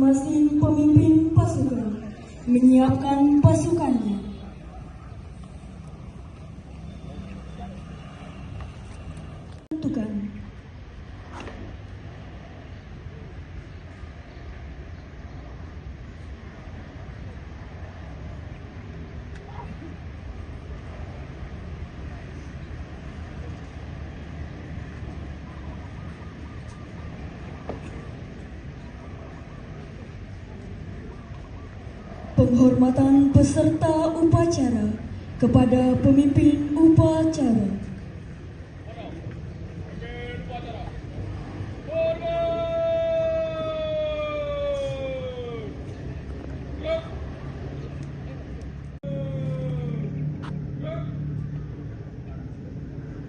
Masing-masing pemimpin pasukan menyiapkan pasukannya. Tentukan. Penghormatan peserta upacara kepada pemimpin upacara.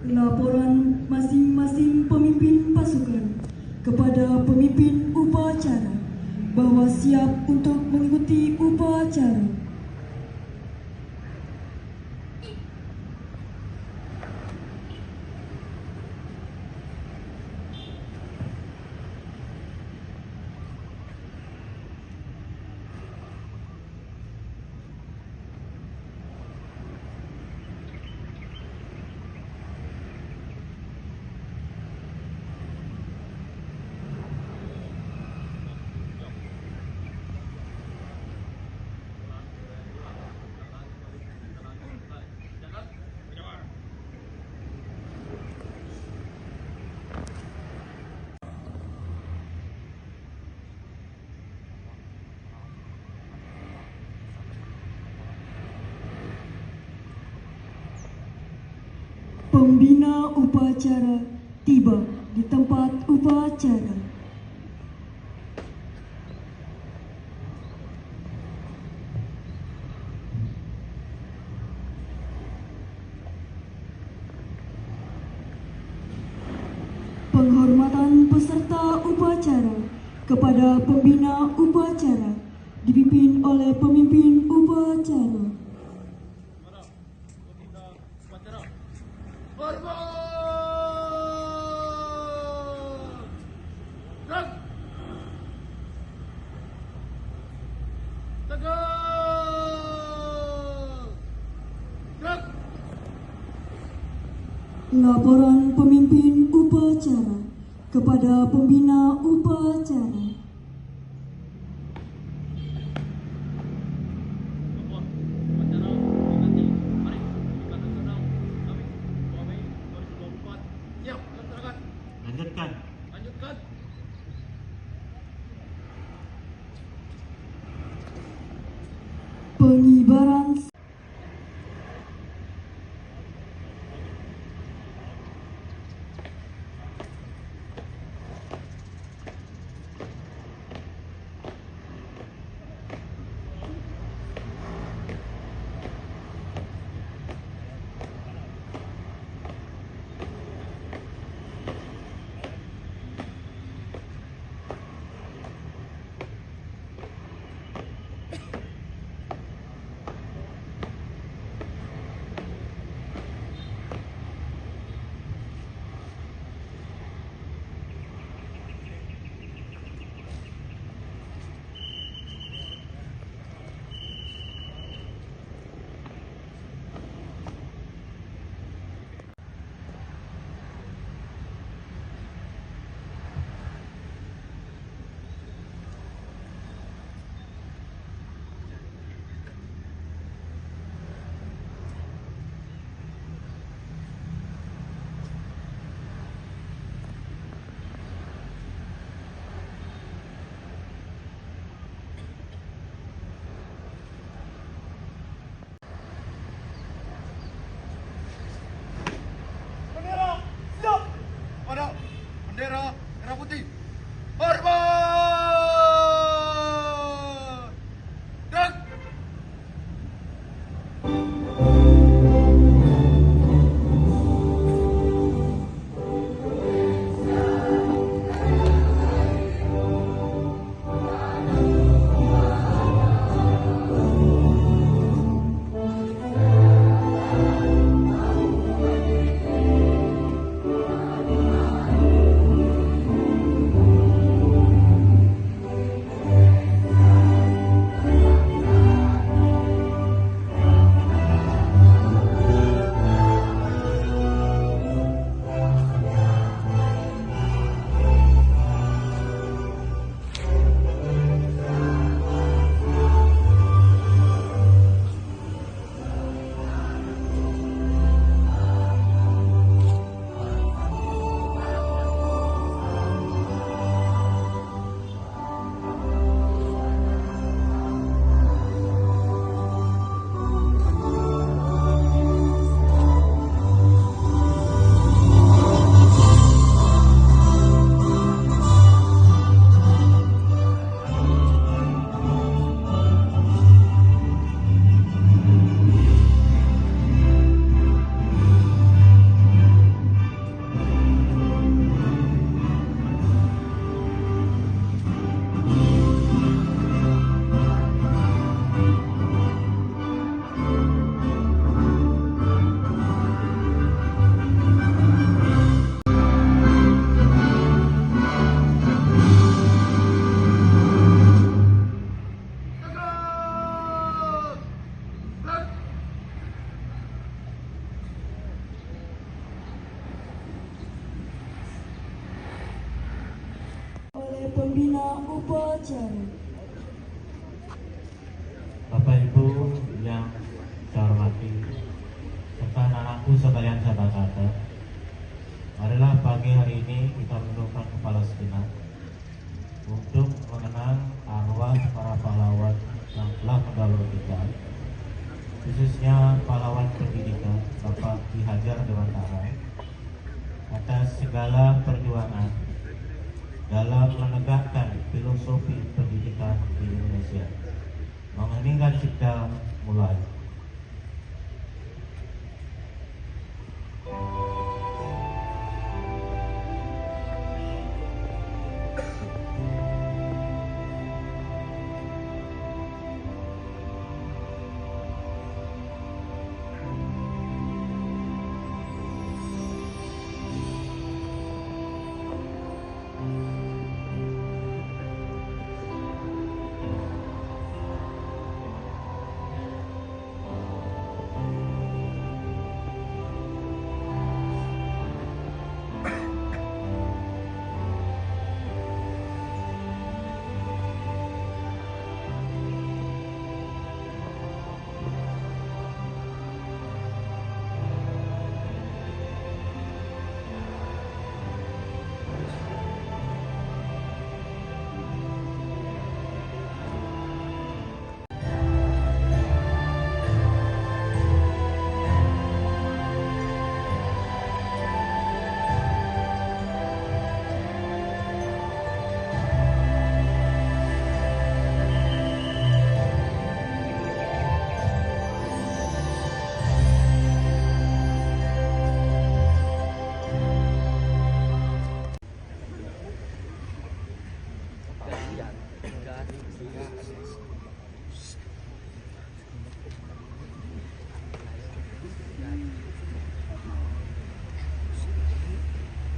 Laporan masing-masing pemimpin pasukan kepada pemimpin upacara bahwa siap untuk mengikuti upacara. Pembina upacara tiba di tempat upacara. Penghormatan peserta upacara kepada pembina upacara dipimpin oleh pemimpin upacara. Laporan pemimpin upacara kepada pembina upacara. Lanjutkan. Pengibaran pembina upacara. Bapak Ibu yang saya hormati, serta anak-anakku sekalian sahabat-sahabat, marilah pagi hari ini kita menundukkan kepala sejenak untuk mengenang arwah para pahlawan yang telah mendahului kita, khususnya pahlawan pendidikan Bapak Ki Hajar Dewantara, atas segala perjuangan dalam menegakkan filosofi pendidikan di Indonesia. Mengeningkan cipta mulai.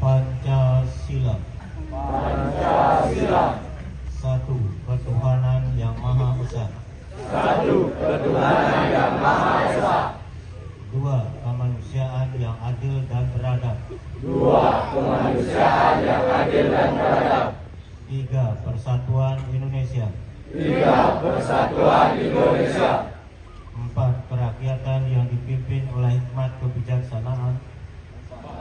Pancasila. Pancasila. Satu, ketuhanan yang Maha Esa. Satu, ketuhanan yang Maha Esa. Dua, kemanusiaan yang adil dan beradab. Dua, kemanusiaan yang adil dan beradab. Tiga, persatuan Indonesia. Tiga, persatuan Indonesia. Empat, kerakyatan yang dipimpin oleh hikmat kebijaksanaan.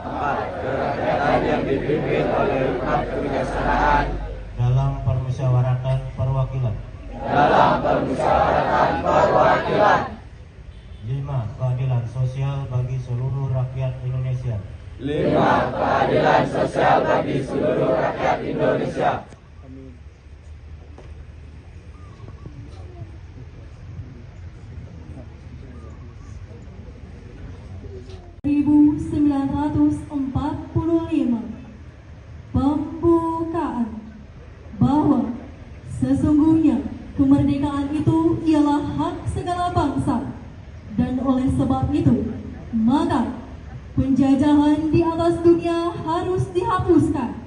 Empat, kerakyatan yang dipimpin oleh hikmat kebijaksanaan. Dalam permusyawaratan perwakilan. Dalam permusyawaratan perwakilan. Lima, keadilan sosial bagi seluruh rakyat Indonesia. Lima, keadilan sosial bagi seluruh rakyat Indonesia. 1945 pembukaan bahwa sesungguhnya kemerdekaan itu ialah hak segala bangsa, dan oleh sebab itu maka penjajahan di atas dunia harus dihapuskan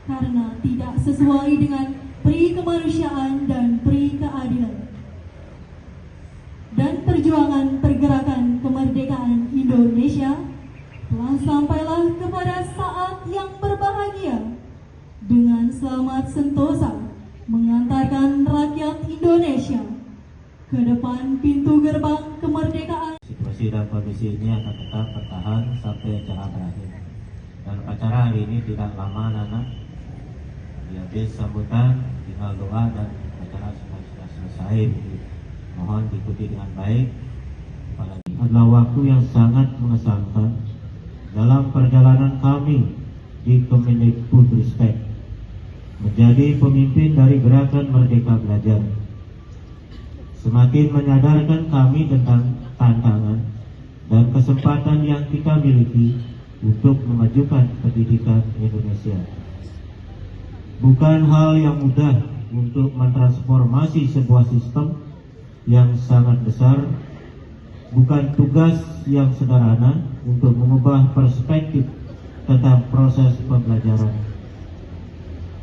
karena tidak sesuai dengan pri kemanusiaan dan pri keadilan. Dan perjuangan pergerakan kemerdekaan Indonesia telah sampailah kepada saat yang berbahagia dengan selamat sentosa mengantarkan rakyat Indonesia ke depan pintu gerbang kemerdekaan. Situasi dan kondisi ini akan tetap bertahan sampai acara berakhir. Dan acara hari ini tidak lama, Nana. Habis sambutan, tinggal doa dan acara sudah selesai. Mohon diikuti dengan baik. Adalah waktu yang sangat mengesankan dalam perjalanan kami di Kemendikbudristek menjadi pemimpin dari gerakan Merdeka Belajar. Semakin menyadarkan kami tentang tantangan dan kesempatan yang kita miliki untuk memajukan pendidikan Indonesia. Bukan hal yang mudah untuk mentransformasi sebuah sistem yang sangat besar, bukan tugas yang sederhana untuk mengubah perspektif tentang proses pembelajaran.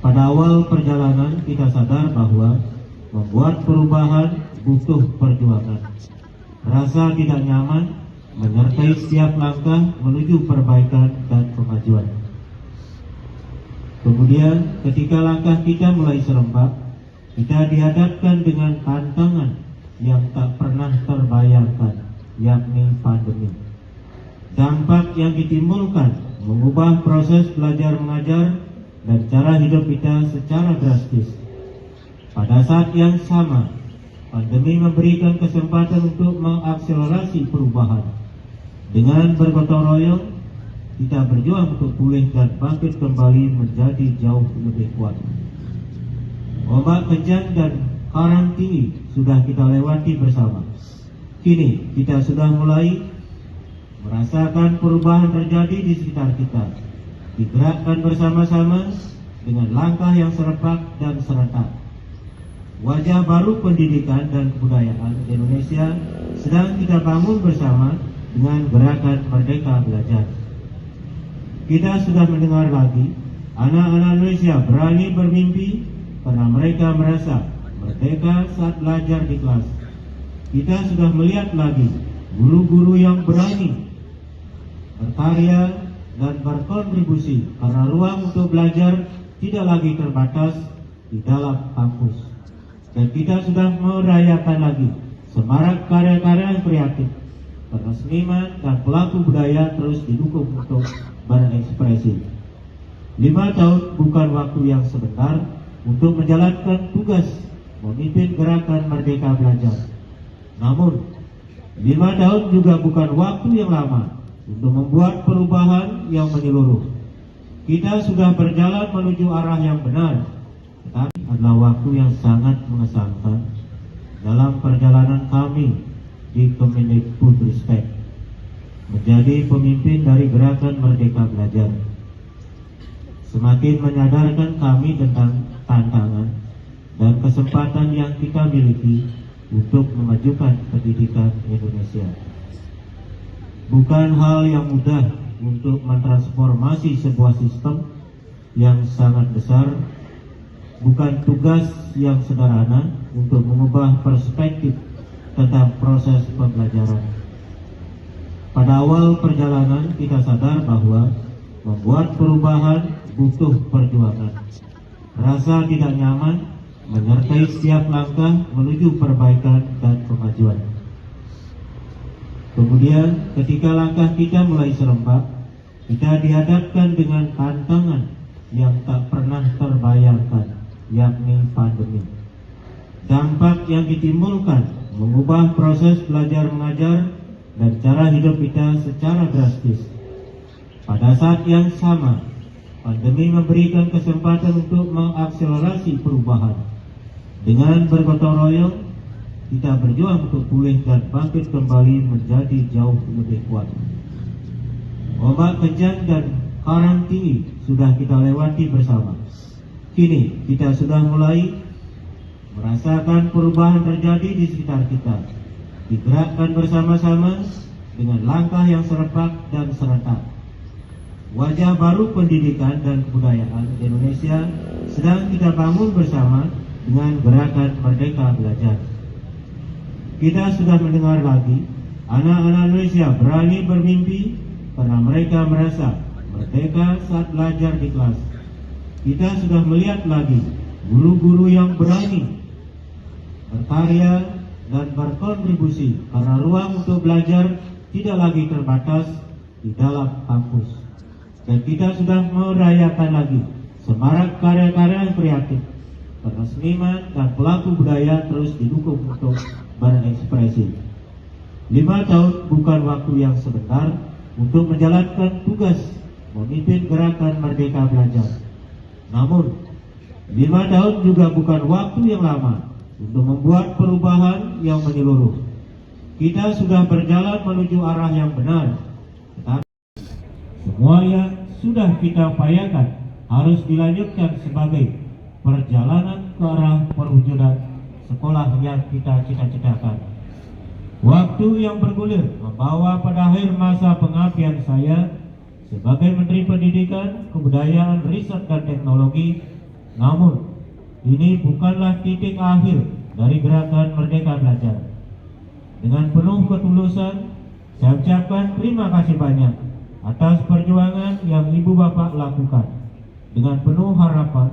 Pada awal perjalanan kita sadar bahwa membuat perubahan butuh perjuangan. Rasa tidak nyaman menyertai setiap langkah menuju perbaikan dan kemajuan. Kemudian ketika langkah kita mulai serempak, kita dihadapkan dengan tantangan yang tak pernah terbayangkan, yakni pandemi. Dampak yang ditimbulkan mengubah proses belajar mengajar dan cara hidup kita secara drastis. Pada saat yang sama, pandemi memberikan kesempatan untuk mengakselerasi perubahan. Dengan bergotong royong, kita berjuang untuk pulih dan bangkit kembali menjadi jauh lebih kuat. Ombak kencang dan karang tinggi sudah kita lewati bersama. Kini kita sudah mulai merasakan perubahan terjadi di sekitar kita. Digerakkan bersama-sama dengan langkah yang serempak dan serentak. Wajah baru pendidikan dan kebudayaan Indonesia sedang kita bangun bersama dengan gerakan Merdeka Belajar. Kita sudah mendengar lagi, anak-anak Indonesia berani bermimpi karena mereka merasa merdeka saat belajar di kelas. Kita sudah melihat lagi guru-guru yang berani berkarya dan berkontribusi karena ruang untuk belajar tidak lagi terbatas di dalam kampus. Dan kita sudah merayakan lagi semarak karya-karya kreatif karena seniman dan pelaku budaya terus didukung untuk berekspresi. 5 tahun bukan waktu yang sebentar untuk menjalankan tugas memimpin gerakan Merdeka Belajar. Namun, 5 tahun juga bukan waktu yang lama untuk membuat perubahan yang menyeluruh. Kita sudah berjalan menuju arah yang benar, tetapi adalah waktu yang sangat mengesankan dalam perjalanan kami di Kemendikbudristek menjadi pemimpin dari gerakan Merdeka Belajar. Semakin menyadarkan kami tentang tantangan dan kesempatan yang kita miliki untuk memajukan pendidikan Indonesia. Bukan hal yang mudah untuk mentransformasi sebuah sistem yang sangat besar, bukan tugas yang sederhana untuk mengubah perspektif tentang proses pembelajaran. Pada awal perjalanan kita sadar bahwa membuat perubahan butuh perjuangan. Rasa tidak nyaman menyertai setiap langkah menuju perbaikan dan kemajuan. Kemudian ketika langkah kita mulai serempak, kita dihadapkan dengan tantangan yang tak pernah terbayangkan, yakni pandemi. Dampak yang ditimbulkan mengubah proses belajar mengajar dan cara hidup kita secara drastis. Pada saat yang sama, pandemi memberikan kesempatan untuk mengakselerasi perubahan. Dengan bergotong royong, kita berjuang untuk pulih dan bangkit kembali menjadi jauh lebih kuat. Ombak kencang dan karang tinggi sudah kita lewati bersama. Kini kita sudah mulai merasakan perubahan terjadi di sekitar kita. Digerakkan bersama-sama dengan langkah yang serempak dan serentak. Wajah baru pendidikan dan kebudayaan Indonesia sedang kita bangun bersama dengan gerakan Merdeka Belajar. Kita sudah mendengar lagi, anak-anak Indonesia berani bermimpi karena mereka merasa merdeka saat belajar di kelas. Kita sudah melihat lagi guru-guru yang berani berkarya dan berkontribusi karena ruang untuk belajar tidak lagi terbatas di dalam kampus. Dan kita sudah merayakan lagi semarak karya-karya kreatif karena seniman dan pelaku budaya terus didukung untuk berekspresi. 5 tahun bukan waktu yang sebentar untuk menjalankan tugas memimpin gerakan Merdeka Belajar. Namun, 5 tahun juga bukan waktu yang lama untuk membuat perubahan yang menyeluruh. Kita sudah berjalan menuju arah yang benar, tetapi semua yang sudah kita upayakan harus dilanjutkan sebagai perjalanan ke arah perwujudan sekolah yang kita cita-citakan. Waktu yang bergulir membawa pada akhir masa pengabdian saya sebagai Menteri Pendidikan, Kebudayaan, Riset dan Teknologi. Namun, ini bukanlah titik akhir dari gerakan Merdeka Belajar. Dengan penuh ketulusan, saya ucapkan terima kasih banyak atas perjuangan yang Ibu Bapak lakukan. Dengan penuh harapan,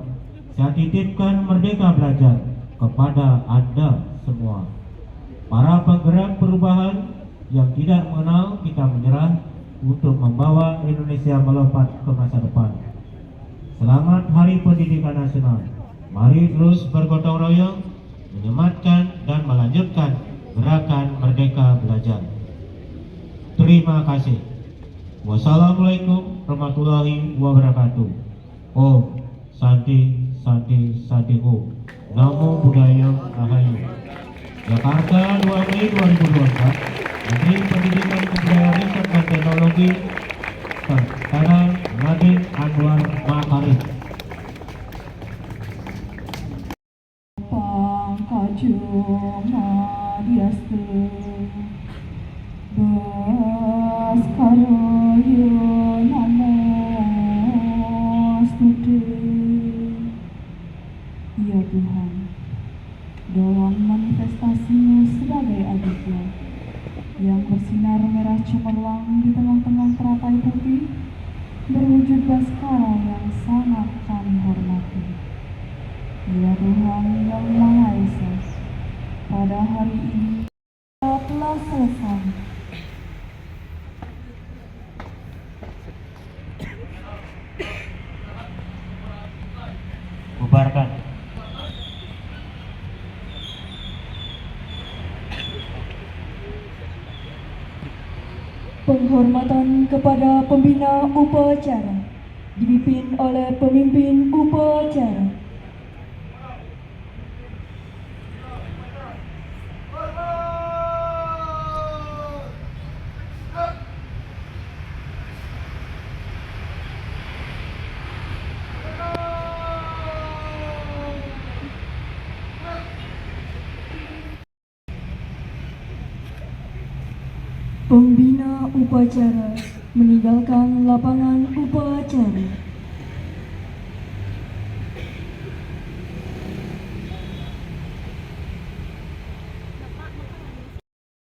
saya titipkan Merdeka Belajar kepada Anda semua. Para penggerak perubahan yang tidak mengenal kita menyerah untuk membawa Indonesia melompat ke masa depan. Selamat Hari Pendidikan Nasional. Mari terus bergotong royong, menyematkan dan melanjutkan gerakan Merdeka Belajar. Terima kasih. Wassalamualaikum warahmatullahi wabarakatuh. Om Santi Santi Santi Om. Namo Buddhaya Rahayu. Jakarta 2 Mei 2024. Menteri Pendidikan Kebudayaan Riset dan Teknologi Tanah Nadiem Anwar Makarim. Pangkajung Adiastu Baskarayo Namastuti. Ya Tuhan, dalam manifestasimu sebagai aditya yang bersinar merah cemerlang di tengah-tengah teratai putih, berwujud baskara yang sangat kami hormati. Ya Tuhan yang Maha Esa, pada hari ini telah selesai. Bubarkan. Penghormatan kepada pembina upacara dipimpin oleh pemimpin upacara. Pembina upacara meninggalkan lapangan upacara.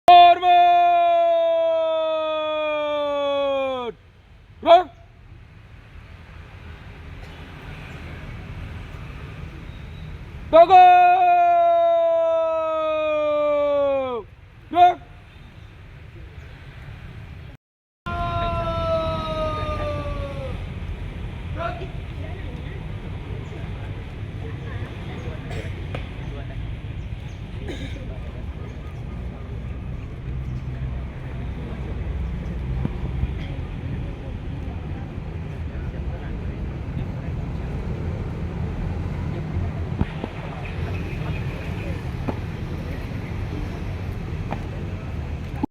Hormat! Bagus!